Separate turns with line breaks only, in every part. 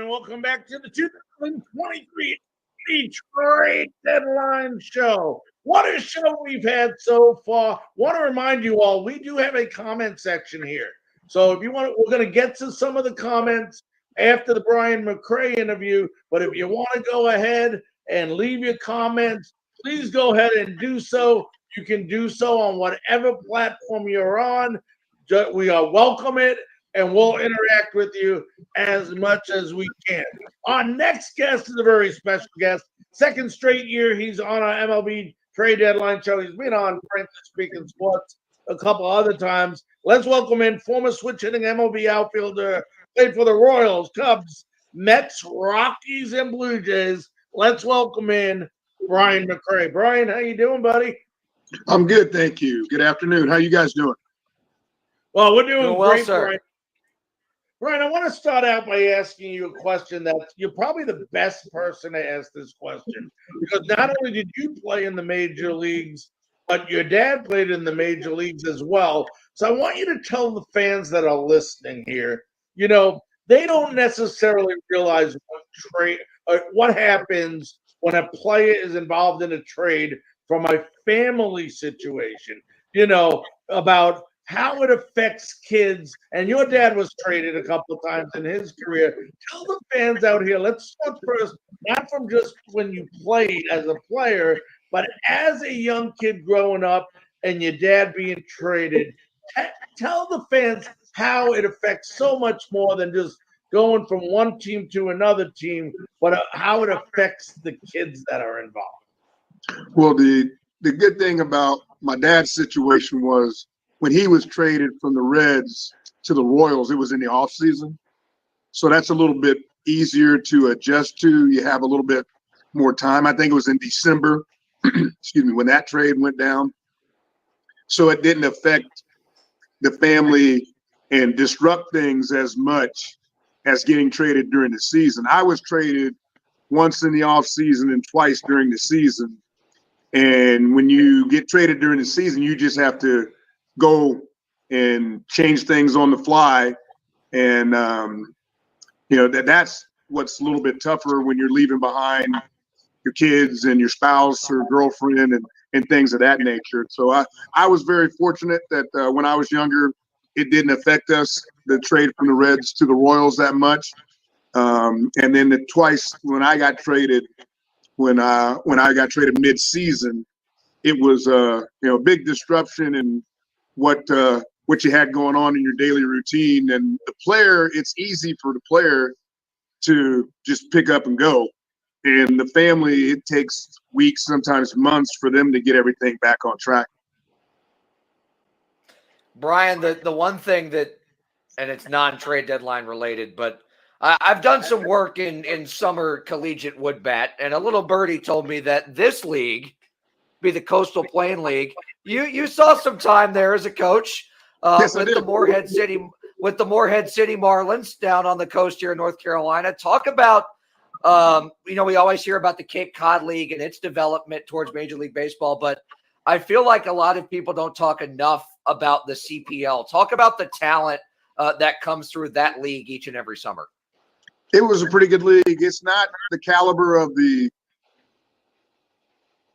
And welcome back to the 2023 Detroit Deadline Show. What a show we've had so far. Want to remind you all, we do have a comment section here. So if you want, we're going to get to some of the comments after the Brian Mcrae interview. But if you want to go ahead and leave your comments, please go ahead and do so. You can do so on whatever platform you're on. We welcome it, and we'll interact with you as much as we can. Our next guest is a very special guest. Second straight year he's on our MLB trade deadline show. He's been on Frankly Speaking Sports a couple other times. Let's welcome in former switch hitting MLB outfielder, played for the Royals, Cubs, Mets, Rockies, and Blue Jays. Let's welcome in Brian Mcrae. Brian, how you doing, buddy?
I'm good, thank you. Good afternoon. How you guys doing?
Well, we're doing
well,
great,
sir.
Brian. Brian, I want to start out by asking you a question that you're probably the best person to ask this question, because not only did you play in the major leagues, but your dad played in the major leagues as well. So I want you to tell the fans that are listening here, they don't necessarily realize what happens when a player is involved in a trade from a family situation, about how it affects kids. And your dad was traded a couple of times in his career. Tell the fans out here, let's start first, not from just when you played as a player, but as a young kid growing up and your dad being traded. Tell the fans how it affects so much more than just going from one team to another team, but how it affects the kids that are involved.
Well, the good thing about my dad's situation was when he was traded from the Reds to the Royals, it was in the off season. So that's a little bit easier to adjust to. You have a little bit more time. I think it was in December, excuse me, when that trade went down. So it didn't affect the family and disrupt things as much as getting traded during the season. I was traded once in the off season and twice during the season. And when you get traded during the season, you just have to go and change things on the fly. And, that's what's a little bit tougher when you're leaving behind your kids and your spouse or girlfriend and things of that nature. So I was very fortunate that when I was younger, it didn't affect us, the trade from the Reds to the Royals, that much. And then twice when I got traded, when I got traded mid-season, it was a big disruption in what you had going on in your daily routine. And the player, it's easy for the player to just pick up and go. And the family, it takes weeks, sometimes months for them to get everything back on track.
Brian, the one thing that, and it's non-trade deadline related, but I've done some work in summer collegiate wood bat, and a little birdie told me that this league, be the Coastal Plain League, you saw some time there as a coach
Yes,
with the Morehead City Marlins down on the coast here in North Carolina. Talk about we always hear about the Cape Cod League and its development towards Major League Baseball, but I feel like a lot of people don't talk enough about the CPL. Talk about the talent that comes through that league each and every summer.
It was a pretty good league. It's not the caliber of the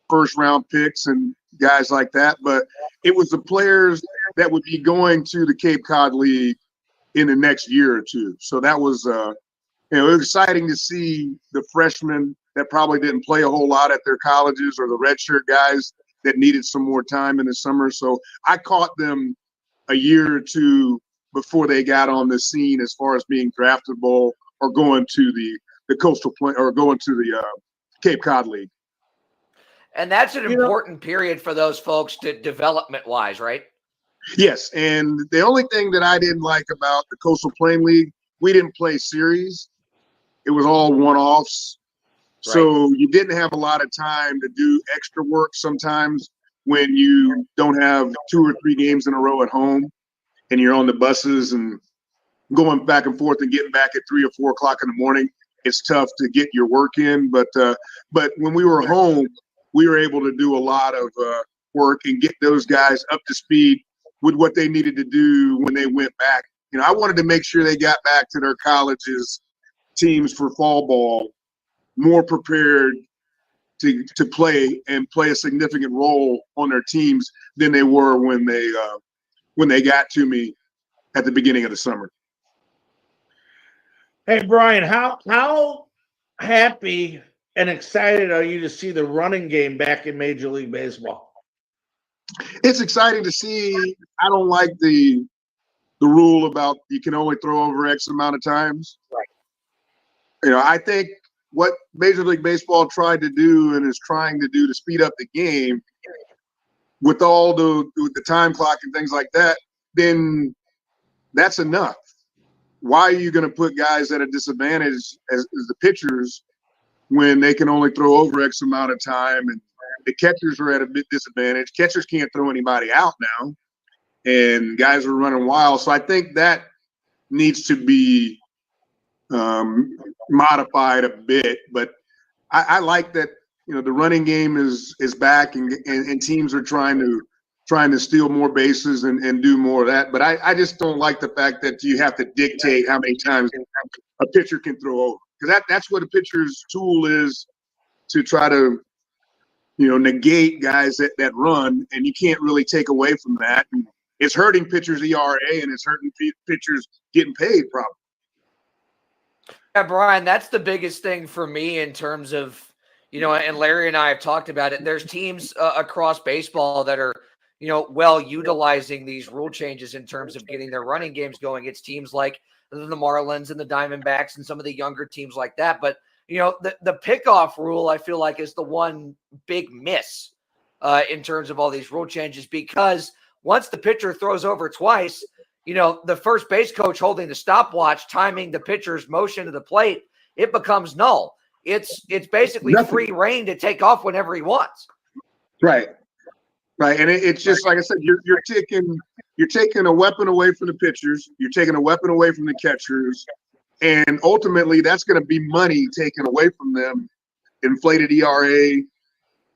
first round picks and guys like that, but it was the players that would be going to the Cape Cod League in the next year or two. So that was it was exciting to see the freshmen that probably didn't play a whole lot at their colleges, or the redshirt guys that needed some more time in the summer. So I caught them a year or two before they got on the scene as far as being draftable or going to the Coastal Plain or going to the Cape Cod League.
And that's an important period for those folks to development-wise, right?
Yes, and the only thing that I didn't like about the Coastal Plain League, we didn't play series. It was all one-offs. Right. So you didn't have a lot of time to do extra work sometimes when you don't have 2 or 3 games in a row at home and you're on the buses and going back and forth and getting back at 3 or 4 o'clock in the morning. It's tough to get your work in. But when we were home, we were able to do a lot of work and get those guys up to speed with what they needed to do when they went back. I wanted to make sure they got back to their colleges teams for fall ball more prepared to play and play a significant role on their teams than they were when they got to me at the beginning of the summer.
Hey, Brian, how happy and excited are you to see the running game back in Major League Baseball?
It's exciting to see. I don't like the rule about you can only throw over X amount of times.
Right.
You know, I think what Major League Baseball tried to do and is trying to do to speed up the game with all the time clock and things like that, then that's enough. Why are you going to put guys at a disadvantage as the pitchers when they can only throw over X amount of time, and the catchers are at a bit disadvantage? Catchers can't throw anybody out now, and guys are running wild. So I think that needs to be modified a bit. But I like that, you know, the running game is back, and teams are trying to steal more bases and do more of that. But I just don't like the fact that you have to dictate how many times a pitcher can throw over, because that's what a pitcher's tool is, to try to, you know, negate guys that run, and you can't really take away from that. And it's hurting pitchers' ERA, and it's hurting pitchers getting paid probably.
Yeah, Brian, that's the biggest thing for me in terms of, you know, and Larry and I have talked about it. There's teams across baseball that are, you know, well utilizing these rule changes in terms of getting their running games going. It's teams like the Marlins and the Diamondbacks and some of the younger teams like that. But, you know, the pickoff rule, I feel like, is the one big miss in terms of all these rule changes, because once the pitcher throws over twice, you know, the first base coach holding the stopwatch, timing the pitcher's motion to the plate, it becomes null. It's basically free reign to take off whenever he wants.
Right. And it's just like I said, you're taking a weapon away from the pitchers, you're taking a weapon away from the catchers, and ultimately that's going to be money taken away from them, inflated ERA.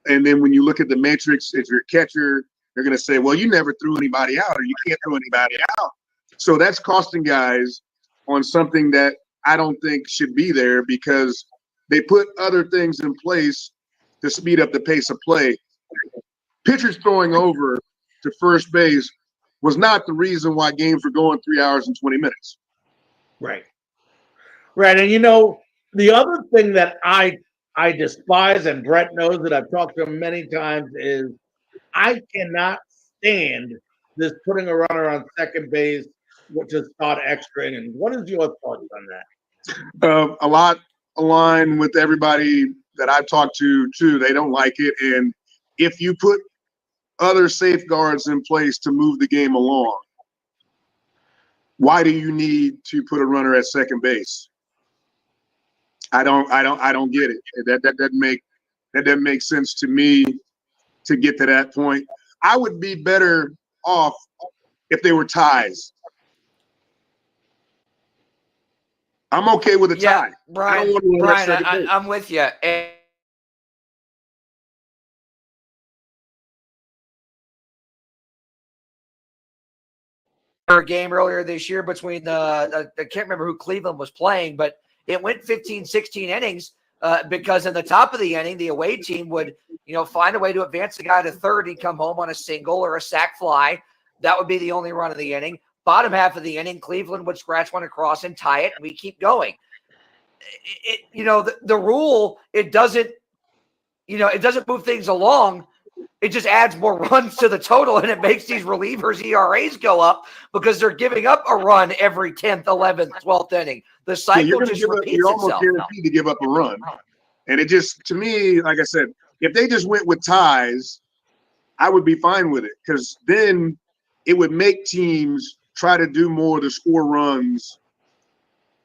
And then when you look at the matrix, if you're a catcher, they're going to say, well, you never threw anybody out, or you can't throw anybody out. So that's costing guys on something that I don't think should be there, because they put other things in place to speed up the pace of play. Pitchers throwing over to first base was not the reason why games were going 3 hours and 20 minutes.
Right. And, you know, the other thing that I despise, and Brett knows that, I've talked to him many times, is I cannot stand this putting a runner on second base, which is thought extra innings. What is your thoughts on that?
A lot align with everybody that I've talked to too. They don't like it. And if you put other safeguards in place to move the game along, why do you need to put a runner at second base? I don't get it. That doesn't make sense to me to get to that point. I would be better off if they were ties. I'm okay with a tie.
Brian, I'm with you. A game earlier this year between I can't remember who Cleveland was playing, but it went 15, 16 innings because in the top of the inning, the away team would, you know, find a way to advance the guy to third. He'd come home on a single or a sac fly. That would be the only run of the inning. Bottom half of the inning, Cleveland would scratch one across and tie it, and we keep going. You know, the rule, it doesn't move things along. It just adds more runs to the total, and it makes these relievers' ERAs go up because they're giving up a run every 10th, 11th, 12th inning. The cycle just repeats
you're
itself.
Almost guaranteed to give up a run. And it just, to me, like I said, if they just went with ties, I would be fine with it, because then it would make teams try to do more to score runs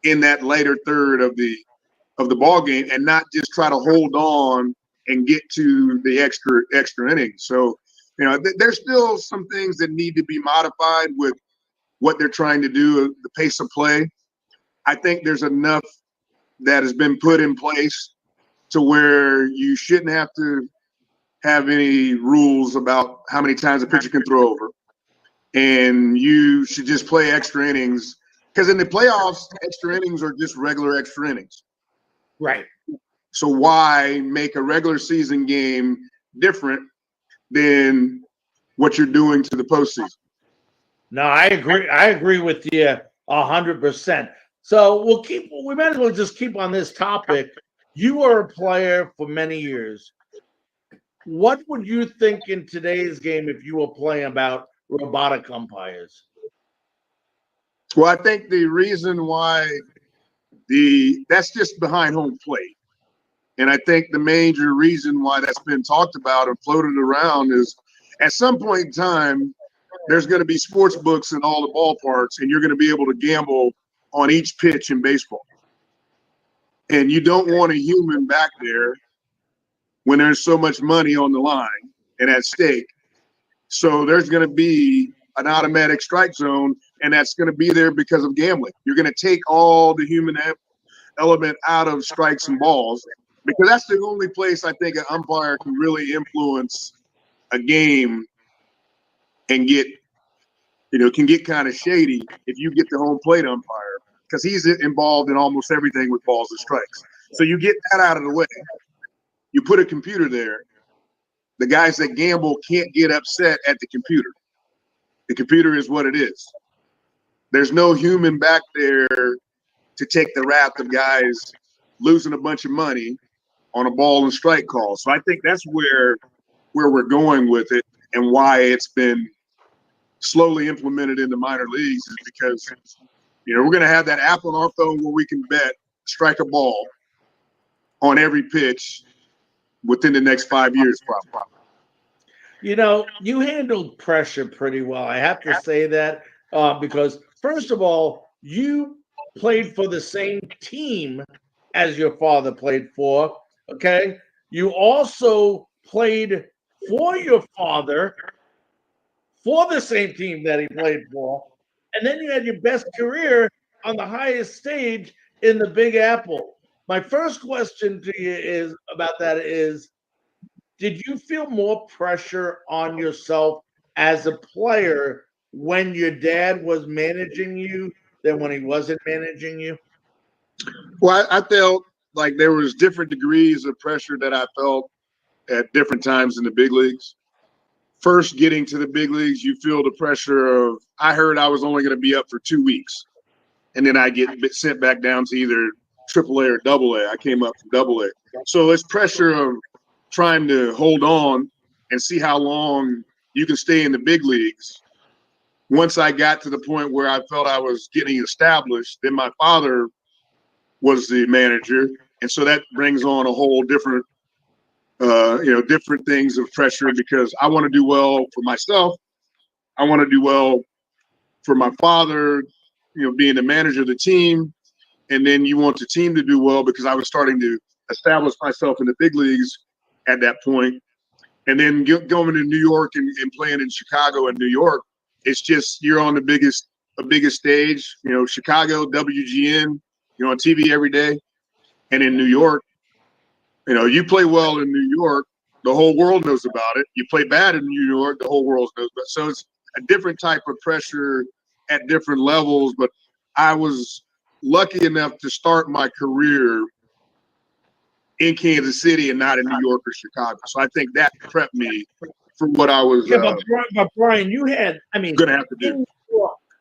in that later third of the ball game, and not just try to hold on and get to the extra innings. So, you know, there's still some things that need to be modified with what they're trying to do, the pace of play. I think there's enough that has been put in place to where you shouldn't have to have any rules about how many times a pitcher can throw over. And you should just play extra innings Because in the playoffs, extra innings are just regular extra innings.
Right.
So why make a regular season game different than what you're doing to the postseason?
No, I agree. I agree with you 100%. So we might as well just keep on this topic. You were a player for many years. What would you think in today's game if you were playing about robotic umpires?
Well, I think the reason why that's just behind home plate. And I think the major reason why that's been talked about and floated around is at some point in time, there's going to be sports books in all the ballparks, and you're going to be able to gamble on each pitch in baseball. And you don't want a human back there when there's so much money on the line and at stake. So there's going to be an automatic strike zone, and that's going to be there because of gambling. You're going to take all the human element out of strikes and balls, because that's the only place I think an umpire can really influence a game and can get kind of shady if you get the home plate umpire, because he's involved in almost everything with balls and strikes. So you get that out of the way. You put a computer there. The guys that gamble can't get upset at the computer. The computer is what it is. There's no human back there to take the wrath of guys losing a bunch of money on a ball and strike call. So I think that's where we're going with it, and why it's been slowly implemented in the minor leagues is because, we're going to have that app on our phone where we can bet strike a ball on every pitch within the next 5 years, probably.
You handled pressure pretty well. I have to say that because, first of all, you played for the same team as your father played for, okay? You also played for your father for the same team that he played for, and then you had your best career on the highest stage in the Big Apple. My first question to you is did you feel more pressure on yourself as a player when your dad was managing you than when he wasn't managing you?
Well, I felt like there was different degrees of pressure that I felt at different times in the big leagues. First, getting to the big leagues, you feel the pressure of, I heard I was only going to be up for 2 weeks, and then I get sent back down to either AAA or AA. I came up from AA. So it's pressure of trying to hold on and see how long you can stay in the big leagues. Once I got to the point where I felt I was getting established, then my father was the manager. And so that brings on a whole different, different things of pressure, because I want to do well for myself. I want to do well for my father, being the manager of the team. And then you want the team to do well, because I was starting to establish myself in the big leagues at that point. And then going to New York and playing in Chicago and New York, it's just, you're on the biggest stage, Chicago, WGN, you're on TV every day. And in New York, you play well in New York, the whole world knows about it. You play bad in New York, the whole world knows about it. So it's a different type of pressure at different levels. But I was lucky enough to start my career in Kansas City and not in New York or Chicago. So I think that prepped me for what I was
but Brian, you had,
going to have to do.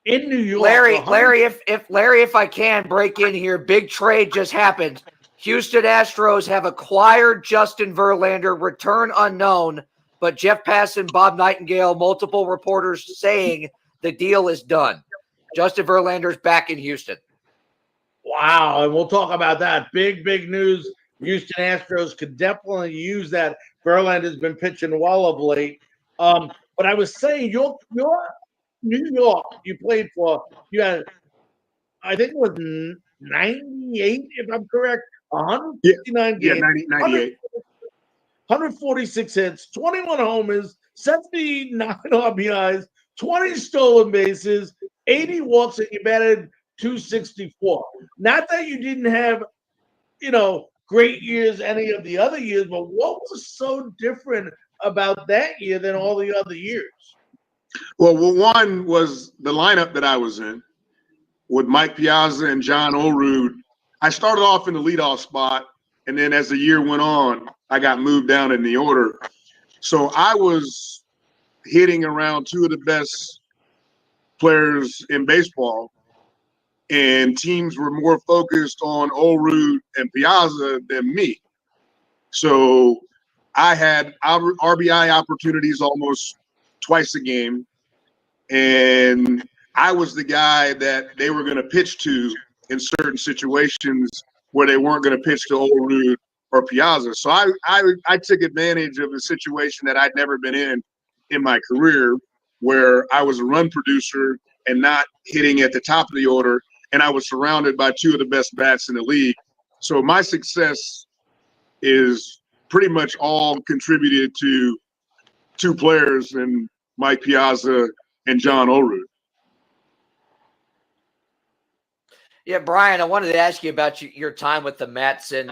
In New York,
Larry, if I can break in here, big trade just happened. Houston Astros have acquired Justin Verlander, return unknown, but Jeff Passan, Bob Nightingale, multiple reporters saying the deal is done. Justin Verlander's back in Houston.
Wow, and we'll talk about that. Big news. Houston Astros could definitely use that. Verlander's been pitching well of late. But I was saying, your New York, you played for, you had, I think it was 98, if I'm correct, 159 games.
98.
146 hits, 21 homers, 79 RBIs, 20 stolen bases, 80 walks, and you batted 264. Not that you didn't have, great years any of the other years, but what was so different about that year than all the other years?
Well, one was the lineup that I was in. with Mike Piazza and John Orude. I started off in the leadoff spot, and then as the year went on, I got moved down in the order. So I was hitting around two of the best players in baseball, and teams were more focused on Orude and Piazza than me. So I had RBI opportunities almost twice a game, and I was the guy that they were going to pitch to in certain situations where they weren't going to pitch to Orude or Piazza. So I took advantage of a situation that I'd never been in my career, where I was a run producer and not hitting at the top of the order, and I was surrounded by two of the best bats in the league. So my success is pretty much all contributed to two players, and Mike Piazza and John Orude.
Yeah, Brian, I wanted to ask you about your time with the Mets and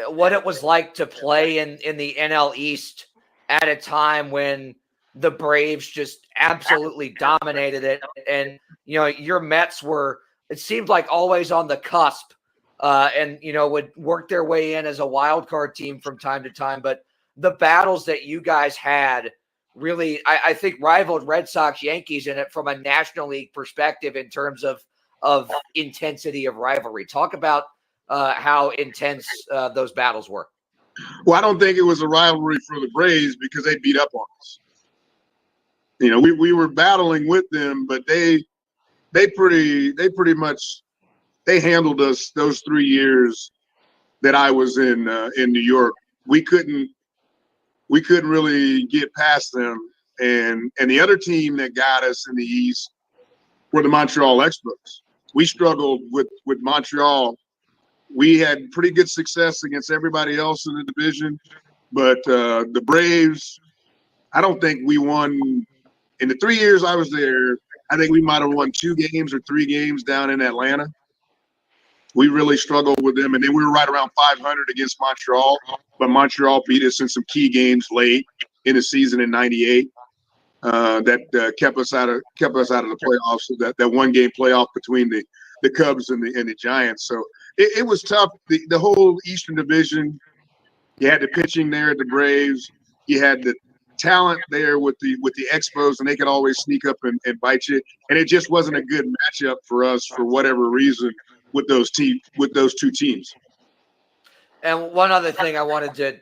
what it was like to play in the NL East at a time when the Braves just absolutely dominated it. And, your Mets were, it seemed like, always on the cusp and, would work their way in as a wild card team from time to time. But the battles that you guys had really, I think, rivaled Red Sox Yankees in it from a National League perspective in terms of intensity of rivalry. Talk about how intense those battles were.
Well, I don't think it was a rivalry for the Braves because they beat up on us. We were battling with them, but they pretty much handled us those 3 years that I was in New York. We couldn't really get past them, and the other team that got us in the East were the Montreal Expos. We struggled with Montreal. We had pretty good success against everybody else in the division, but the Braves, I don't think we won in the 3 years I was there. I think we might have won 2 games or 3 games down in Atlanta. We really struggled with them, and then we were right around 500 against Montreal, but Montreal beat us in some key games late in the season in '98. That kept us out of the playoffs. That 1 game playoff between the Cubs and the Giants. So it was tough. The whole Eastern Division. You had the pitching there at the Braves. You had the talent there with the Expos, and they could always sneak up and bite you. And it just wasn't a good matchup for us for whatever reason with those 2 teams.
And one other thing I wanted to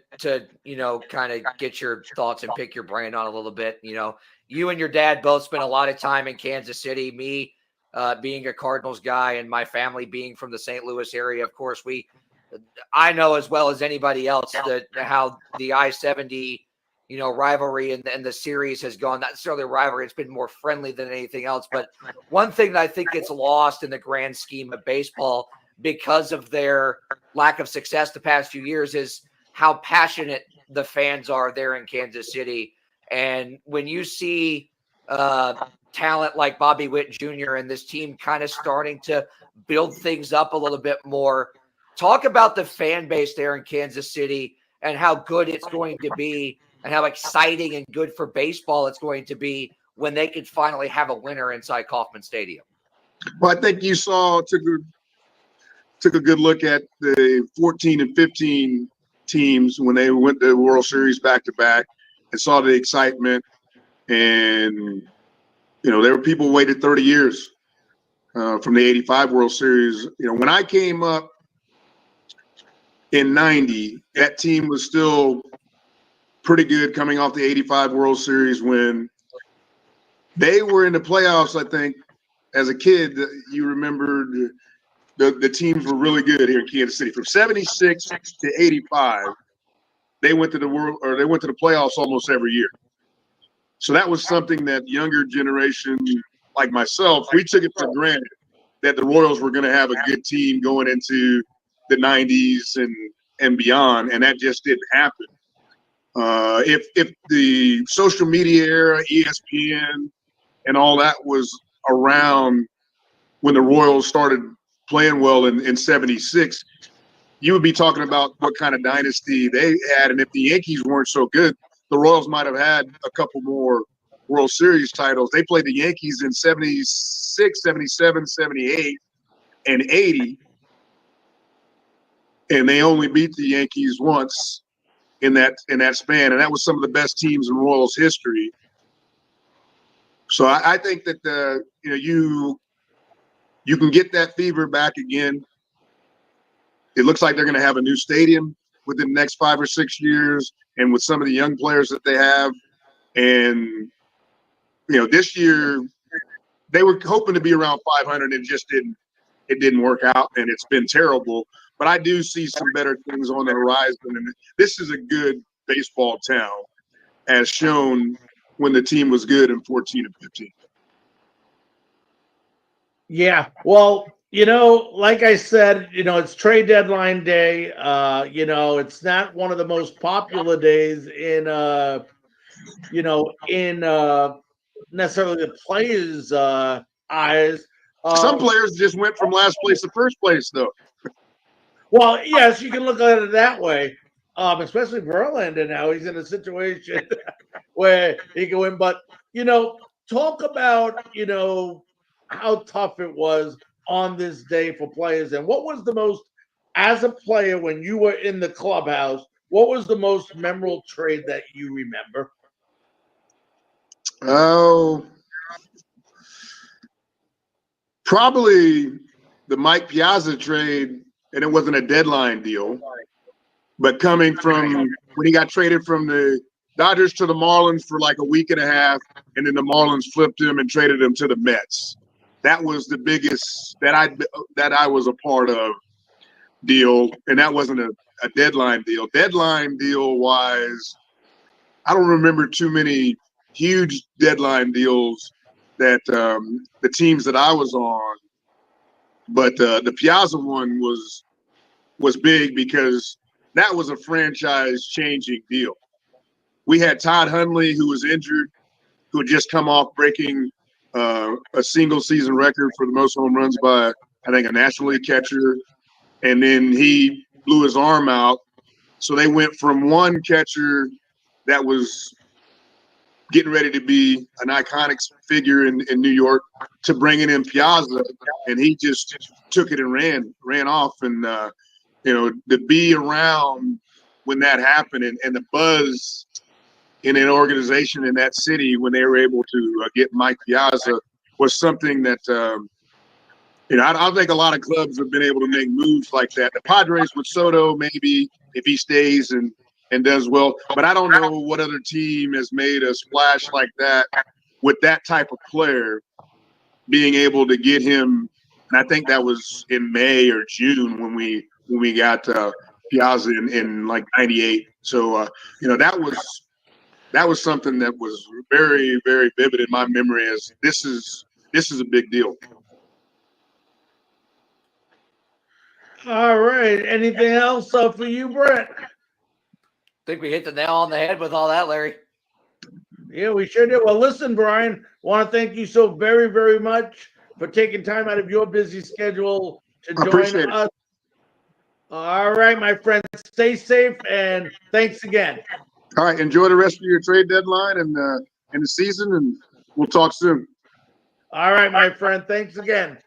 kind of get your thoughts and pick your brain on a little bit. You and your dad both spent a lot of time in Kansas City. Me being a Cardinals guy and my family being from the St. Louis area, of course, I know as well as anybody else how the I-70 rivalry and the series has gone. Not necessarily a rivalry; it's been more friendly than anything else. But one thing that I think gets lost in the grand scheme of baseball, because of their lack of success the past few years, is how passionate the fans are there in Kansas City. And when you see talent like Bobby Witt Jr. and this team kind of starting to build things up a little bit more, talk about the fan base there in Kansas City and how good it's going to be and how exciting and good for baseball it's going to be when they could finally have a winner inside Kauffman Stadium.
Well, I think you took a good look at the 14 and 15 teams when they went to the World Series back to back and saw the excitement. And, there were people who waited 30 years from the 85 World Series. When I came up in 90, that team was still pretty good coming off the 85 World Series win. They were in the playoffs, I think, as a kid. You remembered the teams were really good here in Kansas City. From 76 to 85, they went to the playoffs almost every year. So that was something that younger generation like myself, we took it for granted that the Royals were going to have a good team going into the 90s and beyond, and that just didn't happen. If the social media era, ESPN, and all that was around when the Royals started playing well in 76, you would be talking about what kind of dynasty they had. And if the Yankees weren't so good, the Royals might have had a couple more World Series titles. They played the Yankees in 76, 77, 78. and 80, and they only beat the Yankees once in that span, and that was some of the best teams in Royals history. So I think that you can get that fever back again. It looks like they're going to have a new stadium within the next 5 or 6 years, and with some of the young players that they have. And this year they were hoping to be around 500, and it didn't work out, and it's been terrible. But I do see some better things on the horizon, and this is a good baseball town, as shown when the team was good in 14 and 15.
Yeah. Well, like I said, it's trade deadline day. It's not one of the most popular days in necessarily the players' eyes.
Some players just went from last place to first place, though.
Well, yes, you can look at it that way. Especially Verlander now. He's in a situation where he can win. But, talk about, how tough it was on this day for players. And what was the most, as a player, when you were in the clubhouse, what was the most memorable trade that you remember?
Oh, probably the Mike Piazza trade, and it wasn't a deadline deal. But coming from when he got traded from the Dodgers to the Marlins for like a week and a half, and then the Marlins flipped him and traded him to the Mets. That was the biggest that I was a part of deal, and that wasn't a deadline deal. Deadline deal wise, I don't remember too many huge deadline deals that the teams that I was on, but the Piazza one was big because that was a franchise-changing deal. We had Todd Hundley, who was injured, who had just come off breaking a single-season record for the most home runs by, I think, a National League catcher, and then he blew his arm out. So they went from one catcher that was getting ready to be an iconic figure in New York to bringing in Piazza, and he just took it and ran off. And to be around when that happened, and the buzz in an organization in that city when they were able to get Mike Piazza was something that I don't think a lot of clubs have been able to make moves like that. The Padres with Soto, maybe, if he stays and does well, but I don't know what other team has made a splash like that with that type of player, being able to get him. And I think that was in May or June when we got Piazza in like '98. So that was something that was very, very vivid in my memory. As this is a big deal.
All right. Anything else for you, Brett?
I think we hit the nail on the head with all that, Larry.
Yeah, we sure did. Well, listen, Brian, want to thank you so very, very much for taking time out of your busy schedule to join us. All right, my friend, stay safe and thanks again.
All right, enjoy the rest of your trade deadline and the season, and we'll talk soon.
All right, my friend, thanks again.